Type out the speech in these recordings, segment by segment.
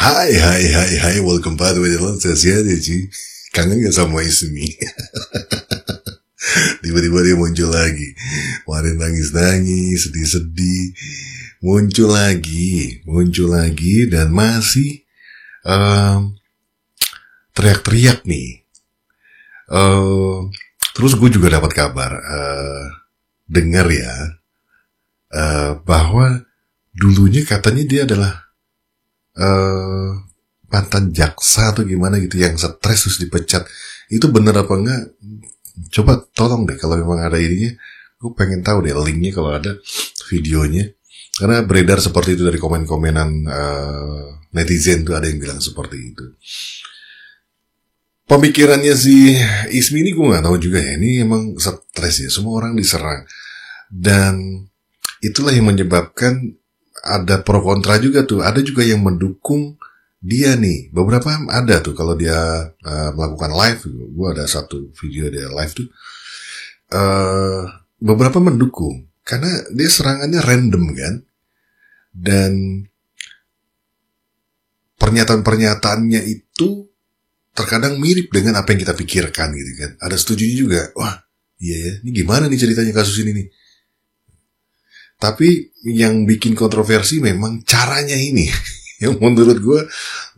Hai, welcome back to the Lansia Ji. Kangen gak sama Ismi? Tiba-tiba dia muncul lagi. Kemarin nangis-nangis, sedih-sedih. Muncul lagi dan masih teriak-teriak nih. Terus gue juga dapat kabar, dengar ya, bahwa dulunya katanya dia adalah mantan jaksa atau gimana gitu yang stres terus dipecat. Itu bener apa enggak? Coba tolong deh kalau memang ada ininya. Gue pengen tahu deh linknya kalau ada videonya. Karena beredar seperti itu dari komen-komenan netizen tuh, ada yang bilang seperti itu. Pemikirannya si Ismi ini gue gak tahu juga ya. Ini emang stres ya. Semua orang diserang. Dan itulah yang menyebabkan ada pro kontra juga tuh. Ada juga yang mendukung dia nih. Beberapa ada tuh kalau dia melakukan live. Gue ada satu video dia live tuh. Beberapa mendukung. Karena dia serangannya random kan. Dan pernyataan-pernyataannya itu terkadang mirip dengan apa yang kita pikirkan gitu kan. Ada setujunya juga. Wah iya ya, ini gimana nih ceritanya kasus ini nih. Tapi yang bikin kontroversi memang caranya ini. Yang menurut gue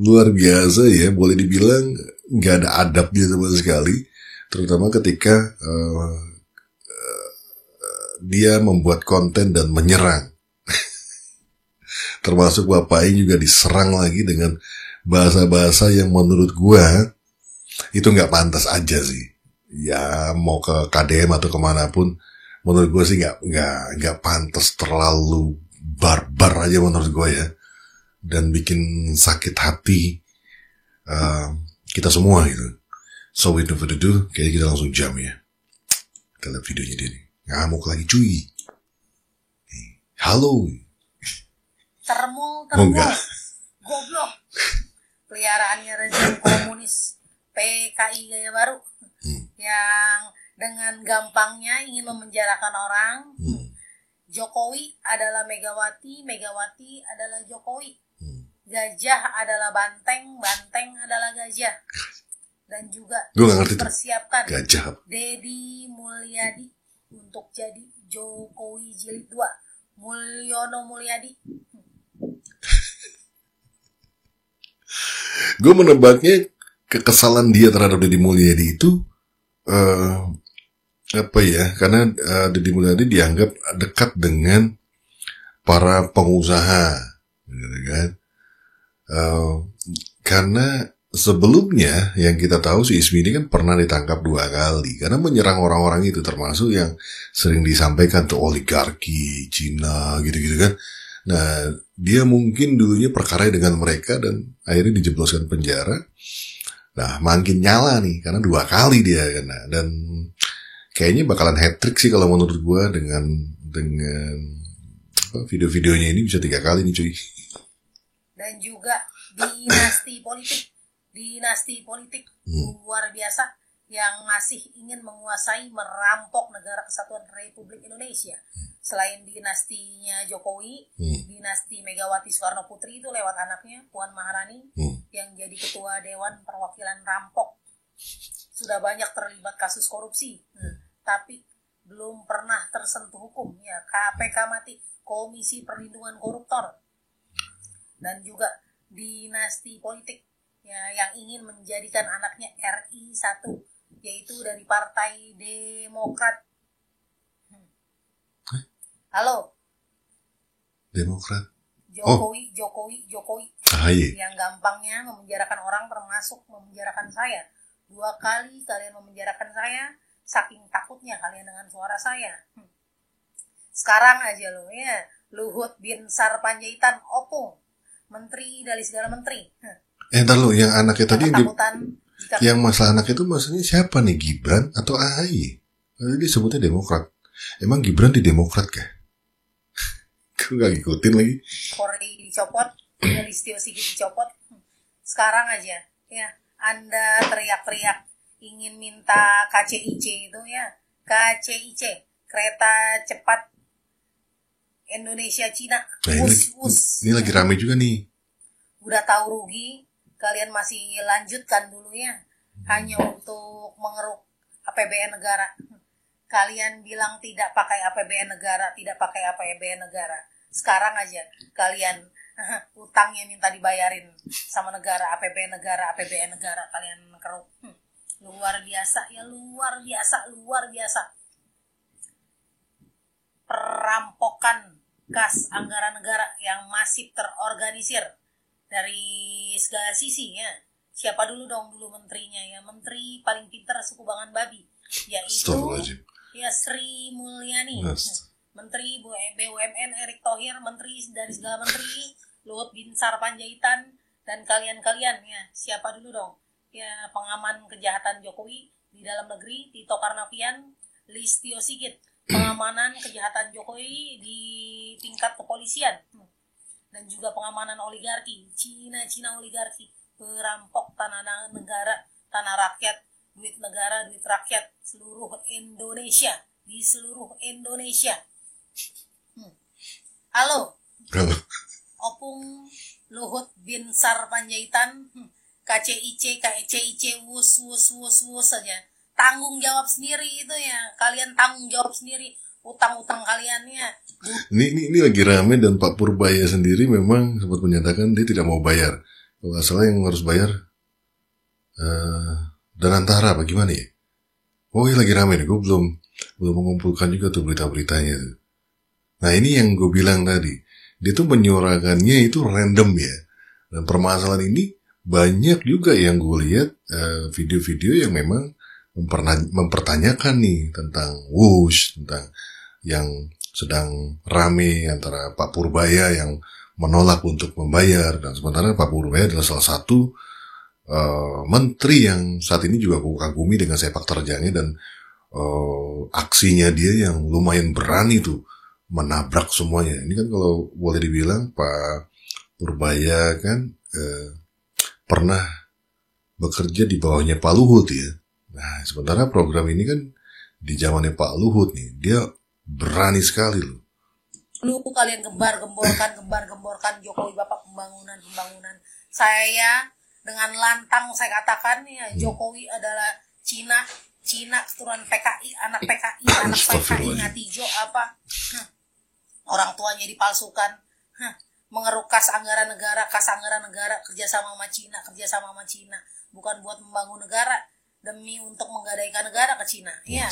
luar biasa ya. Boleh dibilang gak ada adabnya sama sekali. Terutama ketika dia membuat konten dan menyerang. Termasuk bapaknya juga diserang lagi dengan bahasa-bahasa yang menurut gue itu gak pantas aja sih. Ya mau ke KDM atau kemanapun, menurut gue sih nggak pantas, terlalu barbar aja menurut gue ya, dan bikin sakit hati kita semua gitu. So without further ado, kayaknya kita langsung jam ya. Kita lihat videonya dia nih. Ngamuk lagi cuy. Halo. Termul. Goblok. Peliharaannya rezim komunis PKI Gaya Baru. Yang dengan gampangnya ingin memenjarakan orang. Jokowi adalah Megawati, Megawati adalah Jokowi. Gajah adalah Banteng, Banteng adalah gajah. Dan juga dipersiapkan Deddy Mulyadi untuk jadi Jokowi jilid 2. Mulyono Mulyadi. Gue menebaknya kekesalan dia terhadap Deddy Mulyadi itu apa ya, karena Deddy Mulyadi dianggap dekat dengan para pengusaha gitu kan. Karena sebelumnya yang kita tahu si Ismi ini kan pernah ditangkap 2 kali karena menyerang orang-orang itu, termasuk yang sering disampaikan tuh oligarki Cina gitu-gitu kan. Nah dia mungkin dulunya perkara dengan mereka dan akhirnya dijebloskan penjara. Nah makin nyala nih karena 2 kali dia kena, dan kayaknya bakalan hat-trick sih kalau menurut gue dengan video-videonya ini bisa 3 kali nih cuy. Dan juga dinasti politik luar biasa yang masih ingin menguasai, merampok negara kesatuan Republik Indonesia. Selain dinastinya Jokowi, dinasti Megawati Soekarno Putri itu lewat anaknya Puan Maharani yang jadi ketua Dewan Perwakilan Rampok. Sudah banyak terlibat kasus korupsi, tapi belum pernah tersentuh hukum. Ya, KPK mati, Komisi Perlindungan Koruptor. Dan juga dinasti politik ya, yang ingin menjadikan anaknya RI 1, yaitu dari Partai Demokrat. Halo. Demokrat. Jokowi. Iya. Yang gampangnya memenjarakan orang, termasuk memenjarakan saya. 2 kali kalian memenjarakan saya, saking takutnya kalian dengan suara saya. Sekarang aja lo ya, Luhut Binsar Panjaitan opung, menteri dari segala menteri. Ntar lo, yang anaknya tadi yang masalah anak itu maksudnya siapa nih, Gibran atau AHY? Tadi disebutnya Demokrat. Emang Gibran di Demokrat kah? Gue gak ngikutin lagi. Polri dicopot, Listio Sigit dicopot. Sekarang aja ya, Anda teriak-teriak ingin minta KCIC itu ya, KCIC, kereta cepat Indonesia Cina. Nah, ini lagi rame juga nih. udah tahu rugi, kalian masih lanjutkan dulu ya, hanya untuk mengeruk APBN negara. Kalian bilang tidak pakai APBN negara, tidak pakai APBN negara. Sekarang aja kalian utangnya minta dibayarin sama negara, APBN negara, APBN negara, kalian keruk. Luar biasa ya, luar biasa, luar biasa. Perampokan kas anggaran negara yang masif terorganisir dari segala sisi ya. Siapa dulu menterinya ya? Menteri paling pintar suku Bangan Babi, yaitu ya Sri Mulyani. Menteri BUMN Erick Thohir, menteri dari segala menteri, Luhut Binsar Panjaitan, dan kalian ya. Siapa dulu dong? Ya, pengaman kejahatan Jokowi di dalam negeri, Tito Karnavian, Listio Sigit, pengamanan kejahatan Jokowi di tingkat kepolisian, dan juga pengamanan oligarki, Cina oligarki, perampok tanah negara, tanah rakyat, duit negara, duit rakyat, seluruh Indonesia, di seluruh Indonesia. Halo, Opung Luhut Binsar Panjaitan, KCIC, wus saja. Tanggung jawab sendiri itu ya. Kalian tanggung jawab sendiri utang-utang kaliannya. Ini lagi rame, dan Pak Purbaya sendiri memang sempat menyatakan dia tidak mau bayar. Kalau nggak salah yang harus bayar Danantara apa gimana ya? Oh, ini lagi rame nih. Gue belum mengumpulkan juga tuh berita-beritanya. Nah, ini yang gue bilang tadi. Dia tuh menyuarakannya itu random ya. Dan permasalahan ini banyak juga yang gue lihat video-video yang memang mempertanyakan nih tentang wush, tentang yang sedang rame antara Pak Purbaya yang menolak untuk membayar, dan sementara Pak Purbaya adalah salah satu menteri yang saat ini juga aku kagumi dengan sepak terjangnya dan aksinya dia yang lumayan berani tuh menabrak semuanya. Ini kan kalau boleh dibilang Pak Purbaya kan pernah bekerja di bawahnya Pak Luhut ya. Nah, sementara program ini kan di zamannya Pak Luhut nih, dia berani sekali loh. Lu kalian gembar-gemborkan Jokowi Bapak pembangunan. Saya dengan lantang saya katakan ya, Jokowi adalah Cina keturunan PKI, anak PKI Ngatijo apa? Orang tuanya dipalsukan. Mengeruk kas anggaran negara kerja sama sama Cina, bukan buat membangun negara, demi untuk menggadaikan negara ke Cina. Ya.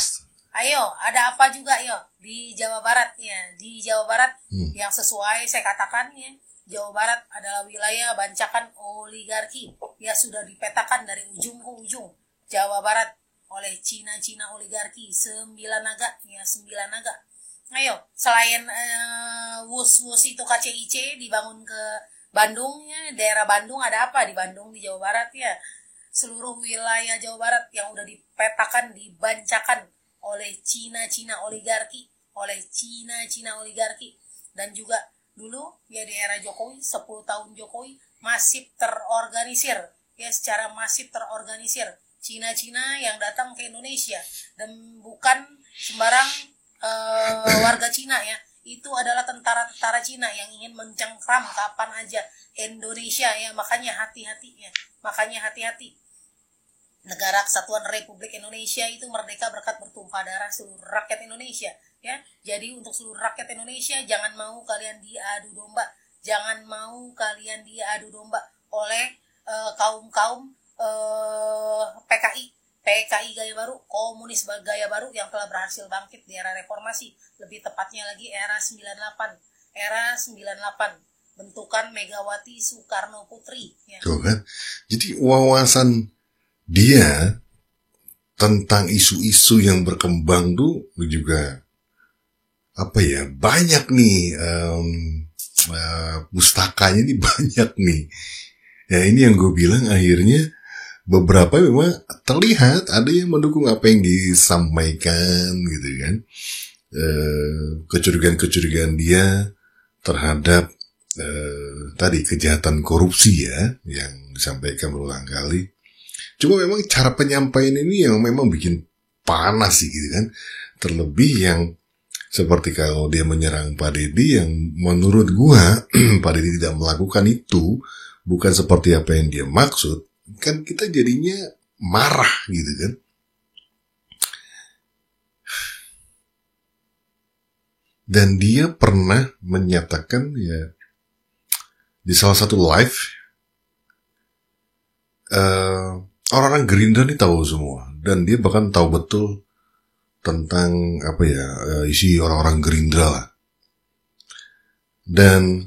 Ayo, ada apa juga di Jawa Barat ya. Di Jawa Barat yang sesuai saya katakan ya, Jawa Barat adalah wilayah bancakan oligarki. Ya, sudah dipetakan dari ujung ke ujung. Jawa Barat oleh Cina oligarki 9 naga. Ayo, selain wus itu KCIC dibangun ke Bandung ya, daerah Bandung, ada apa di Bandung di Jawa Barat ya? Seluruh wilayah Jawa Barat yang udah dipetakan, dibancakan oleh Cina oligarki, dan juga dulu ya di era Jokowi 10 tahun Jokowi masif terorganisir ya, secara masif terorganisir Cina yang datang ke Indonesia, dan bukan sembarang warga Cina ya, itu adalah tentara Cina yang ingin mencengkram kapan aja Indonesia ya. Makanya hati-hati. Negara Kesatuan Republik Indonesia itu merdeka berkat bertumpah darah seluruh rakyat Indonesia ya. Jadi untuk seluruh rakyat Indonesia, jangan mau kalian diadu domba oleh kaum PKI gaya baru, komunis gaya baru yang telah berhasil bangkit di era reformasi, lebih tepatnya lagi era 98 bentukan Megawati Soekarno Putri ya. Tuh kan, jadi wawasan dia tentang isu-isu yang berkembang tuh juga banyak nih, pustakanya nih banyak nih ya. Ini yang gue bilang, akhirnya beberapa memang terlihat ada yang mendukung apa yang disampaikan gitu kan, kecurigaan dia terhadap tadi kejahatan korupsi ya yang disampaikan berulang kali. Cuma memang cara penyampaian ini yang memang bikin panas sih gitu kan. Terlebih yang seperti kalau dia menyerang Pak Deddy, yang menurut gua Pak Deddy tidak melakukan itu bukan seperti apa yang dia maksud, kan kita jadinya marah gitu kan. Dan dia pernah menyatakan ya di salah satu live, orang-orang Gerindra ini tahu semua, dan dia bahkan tahu betul tentang apa ya, isi orang-orang Gerindra lah. Dan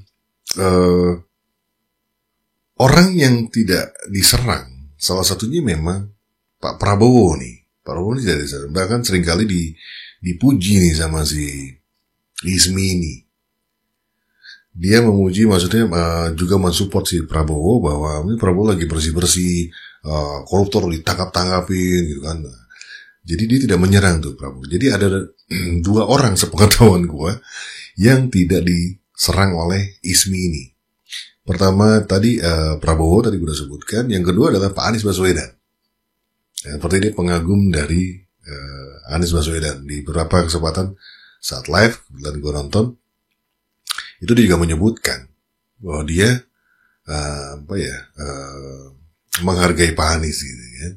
orang yang tidak diserang, salah satunya memang Pak Prabowo nih. Pak Prabowo ini tidak diserang, bahkan seringkali dipuji nih sama si Ismi ini. Dia memuji, maksudnya juga mensupport si Prabowo bahwa ini Prabowo lagi bersih-bersih, koruptor ditangkap-tangkapin gitu kan. Jadi dia tidak menyerang tuh Prabowo. Jadi ada 2 orang sepengetahuan gue yang tidak diserang oleh Ismi ini. Pertama tadi Prabowo tadi gue udah sebutkan. Yang kedua adalah Pak Anies Baswedan. Seperti ini pengagum dari Anies Baswedan. Di beberapa kesempatan saat live dan gue nonton, itu dia juga menyebutkan bahwa dia menghargai Pak Anies gitu kan.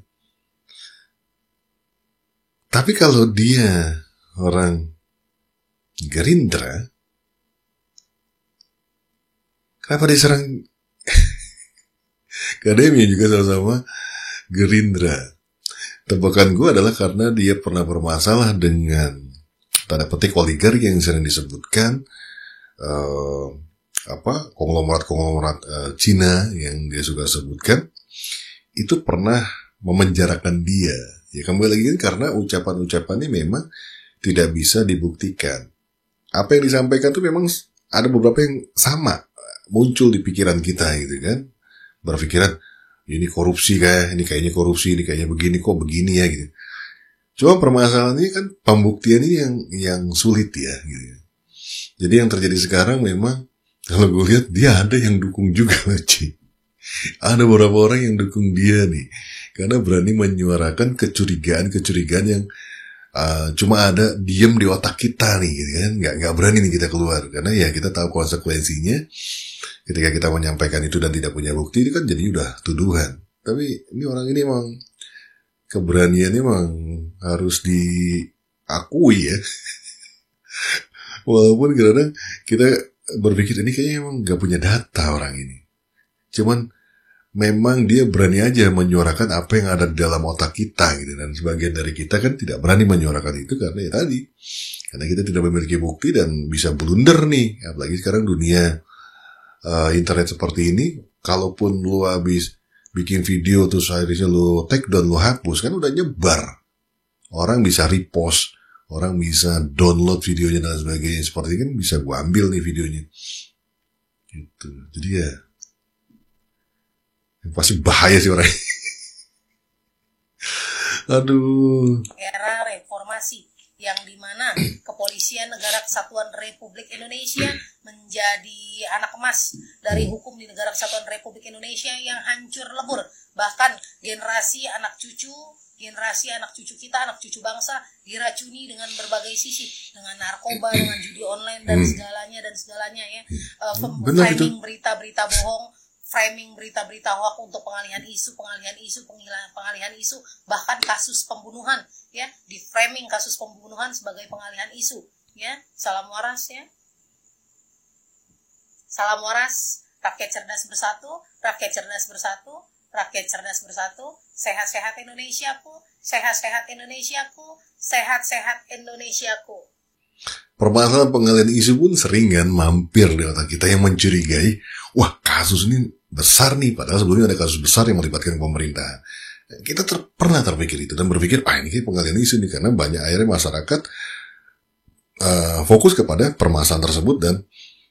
Tapi kalau dia orang Gerindra, kenapa diserang? Karena dia juga sama-sama Gerindra. Tebakan gue adalah karena dia pernah bermasalah dengan tanda petik oligarki yang sering disebutkan, konglomerat Cina yang dia suka sebutkan, itu pernah memenjarakan dia. Ya kembali lagi karena ucapan-ucapannya memang tidak bisa dibuktikan. Apa yang disampaikan itu memang ada beberapa yang sama muncul di pikiran kita gitu kan. Berpikiran ini korupsi kayak, ini kayaknya korupsi, ini kayaknya begini, kok begini ya gitu. Cuma permasalahannya kan pembuktian ini yang sulit ya gitu. Jadi yang terjadi sekarang memang kalau gue lihat dia ada yang dukung juga Ci. Ada beberapa orang yang dukung dia nih karena berani menyuarakan kecurigaan yang cuma ada diem di otak kita nih gitu kan. Nggak berani nih kita keluar karena ya kita tahu konsekuensinya ketika kita menyampaikan itu dan tidak punya bukti, itu kan jadi udah tuduhan. Tapi ini orang ini emang keberaniannya emang harus diakui ya. Walaupun kadang kita berpikir ini kayaknya emang gak punya data orang ini. Cuman memang dia berani aja menyuarakan apa yang ada di dalam otak kita gitu. Dan sebagian dari kita kan tidak berani menyuarakan itu karena ya tadi, karena kita tidak memiliki bukti dan bisa blunder nih. Apalagi sekarang dunia internet seperti ini, kalaupun lu habis bikin video terus akhirnya lu take down, lu hapus, kan udah nyebar. Orang bisa repost, orang bisa download videonya dan sebagainya. Seperti ini kan bisa gua ambil nih videonya. Gitu. Jadi ya pasti bahaya sih orang. Aduh. Era reformasi yang dimana Kepolisian Negara Kesatuan Republik Indonesia menjadi anak emas dari hukum di Negara Kesatuan Republik Indonesia yang hancur lebur. Bahkan generasi anak cucu kita, anak cucu bangsa diracuni dengan berbagai sisi, dengan narkoba, dengan judi online dan segalanya ya. Framing berita-berita bohong, framing berita-berita hoax untuk pengalihan isu, bahkan kasus pembunuhan ya, di framing kasus pembunuhan sebagai pengalihan isu ya. Salam waras ya. Salam waras, rakyat cerdas bersatu, rakyat cerdas bersatu, rakyat cerdas bersatu, sehat-sehat Indonesiaku, sehat-sehat Indonesiaku, sehat-sehat Indonesiaku. Permasalahan pengalihan isu pun sering kan mampir di otak kita yang mencurigai, wah kasus ini besar nih, padahal sebelumnya ada kasus besar yang melibatkan pemerintah. Kita pernah terpikir itu dan berpikir, ini pengalihan isu nih, karena banyak akhirnya masyarakat fokus kepada permasalahan tersebut dan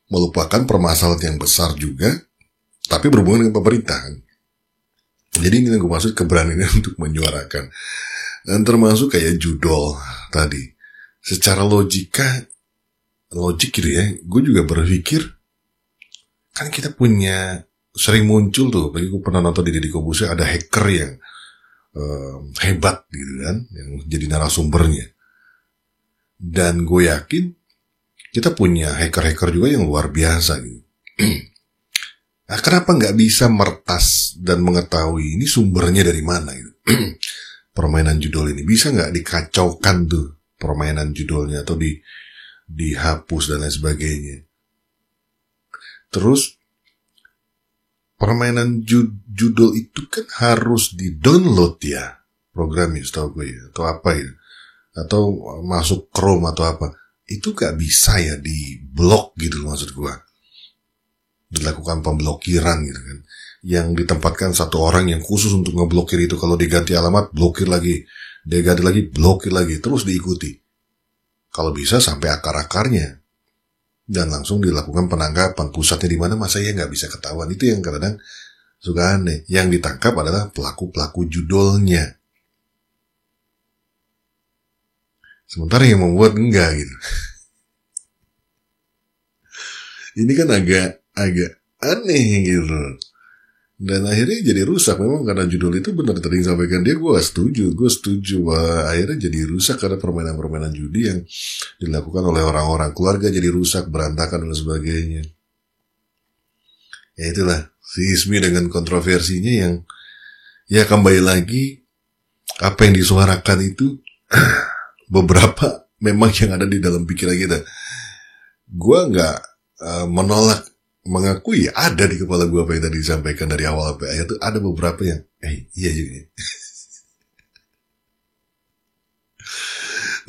melupakan permasalahan yang besar juga, tapi berhubungan dengan pemerintah. Jadi ini yang gue maksud keberanian untuk menyuarakan. Dan termasuk kayak judul tadi. Secara logik gitu ya, gue juga berpikir, kan kita punya, sering muncul tuh, bagi gue pernah nonton di Deddy Corbuzier, ada hacker yang hebat gitu kan, yang jadi narasumbernya. Dan gue yakin, kita punya hacker-hacker juga yang luar biasa gitu. Nah, kenapa nggak bisa mertas dan mengetahui ini sumbernya dari mana gitu? Permainan judul ini bisa nggak dikacaukan tuh permainan judulnya atau dihapus dan lain sebagainya. Terus permainan judul itu kan harus di-download ya programnya, setahu gue ya, atau apa ya, atau masuk Chrome atau apa. Itu gak bisa ya di-blok gitu loh, maksud gue. Dilakukan pemblokiran gitu kan. Yang ditempatkan satu orang yang khusus untuk ngeblokir itu. Kalau diganti alamat, blokir lagi. Dia ganti lagi, blokir lagi. Terus diikuti. Kalau bisa sampai akar-akarnya. Dan langsung dilakukan penangkapan. Pusatnya di mana, masa ya nggak bisa ketahuan. Itu yang kadang-kadang suka aneh. Yang ditangkap adalah pelaku-pelaku judulnya. Sementara yang membuat enggak gitu. Ini kan agak aneh gitu. Dan akhirnya jadi rusak. Memang karena judul itu benar tadi yang sampaikan dia, gue setuju bahwa akhirnya jadi rusak karena permainan-permainan judi yang dilakukan oleh orang-orang. Keluarga jadi rusak, berantakan dan sebagainya. Ya itulah si Ismi dengan kontroversinya yang ya kembali lagi apa yang disuarakan itu beberapa memang yang ada di dalam pikiran kita. Gue nggak menolak, mengakui ada di kepala gue apa yang tadi disampaikan dari awal sampai akhir itu ada beberapa yang iya juga.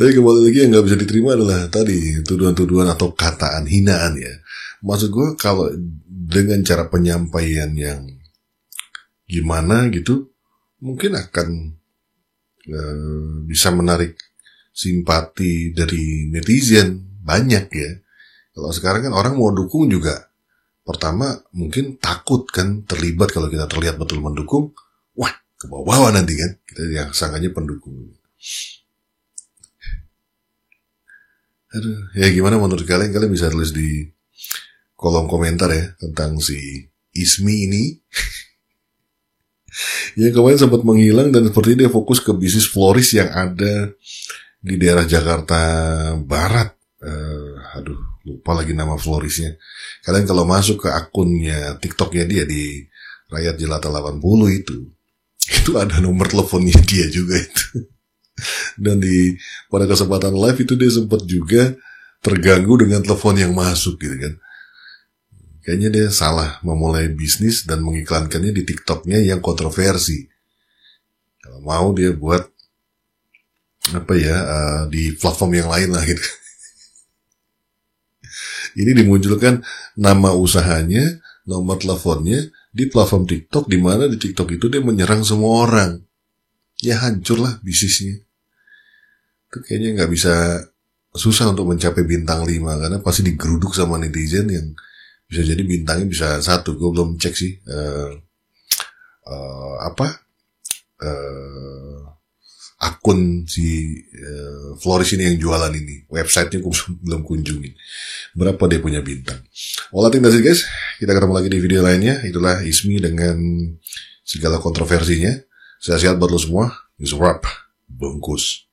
Tapi kembali lagi yang nggak bisa diterima adalah tadi tuduhan-tuduhan atau kataan hinaan ya. Maksud gue kalau dengan cara penyampaian yang gimana gitu mungkin akan bisa menarik simpati dari netizen banyak ya. Kalau sekarang kan orang mau dukung juga, pertama mungkin takut kan terlibat kalau kita terlihat betul mendukung, wah ke bawah-bawah nanti kan, kita yang sangkanya pendukung. Aduh, ya gimana menurut kalian? Kalian bisa tulis di kolom komentar ya tentang si Ismi ini. Yang kemarin sempat menghilang dan sepertinya dia fokus ke bisnis floris yang ada di daerah Jakarta Barat. Lupa lagi nama florisnya. Kalian kalau masuk ke akunnya TikToknya dia di Rakyat Jelata 80 itu ada nomor teleponnya dia juga itu. Dan pada kesempatan live itu dia sempat juga terganggu dengan telepon yang masuk gitu kan. Kayaknya dia salah memulai bisnis dan mengiklankannya di TikToknya yang kontroversi. Kalau mau dia buat di platform yang lain lah gitu. Ini dimunculkan nama usahanya, nomor teleponnya di platform TikTok, di mana di TikTok itu dia menyerang semua orang. Ya hancurlah bisnisnya. Itu kayaknya nggak bisa, susah untuk mencapai bintang 5 karena pasti digeruduk sama netizen yang bisa jadi bintangnya bisa 1. Gue belum cek sih akun si Floris ini yang jualan ini, websitenya gue belum kunjungi berapa dia punya bintang. Well, I think that's it guys, kita ketemu lagi di video lainnya. Itulah Ismi dengan segala kontroversinya. Sehat-sehat buat lo semua. It's a wrap. Bungkus.